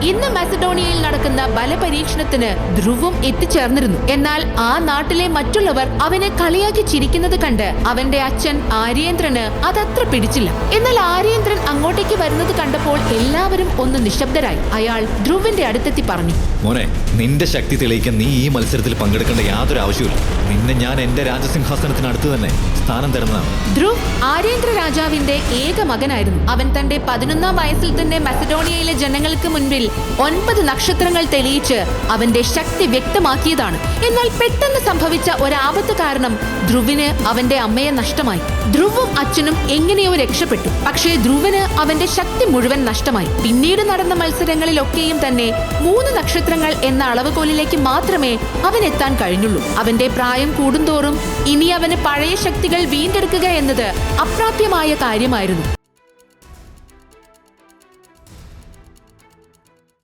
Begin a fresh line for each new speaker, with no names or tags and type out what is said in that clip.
ഇന്ന് മാസിഡോണിയയിൽ നടക്കുന്ന ബലപരീക്ഷണത്തിന് ധ്രുവും എത്തിച്ചേർന്നിരുന്നു. എന്നാൽ ആ നാട്ടിലെ മറ്റുള്ളവർ അവനെ കളിയാക്കി ചിരിക്കുന്നത് കണ്ട് അവന്റെ അച്ഛൻ ആര്യേന്ദ്രന് അതത്ര പിടിച്ചില്ല. എന്നാൽ ആര്യേന്ദ്രൻ അങ്ങോട്ടേക്ക് വരുന്നത് കണ്ടപ്പോൾ എല്ലാവരും ഒന്ന് നിശബ്ദരായി. അയാൾ ധ്രുവിന്റെ അടുത്തെത്തി പറഞ്ഞു,
മോനെ, നിന്റെ ശക്തി തെളിയിക്കാൻ നീ ഈ മത്സരത്തിൽ പങ്കെടുക്കേണ്ട യാതൊരു ആവശ്യമില്ല. നിന്നെ ഞാൻ എന്റെ രാജസിംഹാസനത്തിനടുത്ത് തന്നെ സ്ഥാനം തരുന്നതാണ്.
ധ്രുവ് ആര്യേന്ദ്ര രാജാവിന്റെ ഏക മകനായിരുന്നു. അവൻ തന്റെ 11ാം വയസ്സിൽ തന്നെ മസഡോണിയയിലെ ജനങ്ങൾക്ക് മുൻപിൽ 9 നക്ഷത്രങ്ങൾ തെളിയിച്ച് അവന്റെ ശക്തി വ്യക്തമാക്കിയതാണ്. എന്നാൽ പെട്ടെന്ന് സംഭവിച്ച ഒരാപത്ത് കാരണം ധ്രുവിന് അവന്റെ അമ്മയെ നഷ്ടമായി. ധ്രുവും അച്ഛനും എങ്ങനെയോ രക്ഷപ്പെട്ടു. പക്ഷേ ധ്രുവിന് അവന്റെ ശക്തി മുഴുവൻ നഷ്ടമായി. പിന്നീട് നടന്ന മത്സരങ്ങളിലൊക്കെയും തന്നെ 3 നക്ഷത്രങ്ങൾ എന്ന അളവുകോലിലേക്ക് മാത്രമേ അവൻ എത്താൻ കഴിഞ്ഞുള്ളൂ. അവന്റെ പ്രായം കൂടുന്തോറും ഇനി അവന് പഴയ ശക്തികൾ വീണ്ടെടുക്കുക എന്നത് അപ്രാപ്യമായ കാര്യമായിരുന്നു.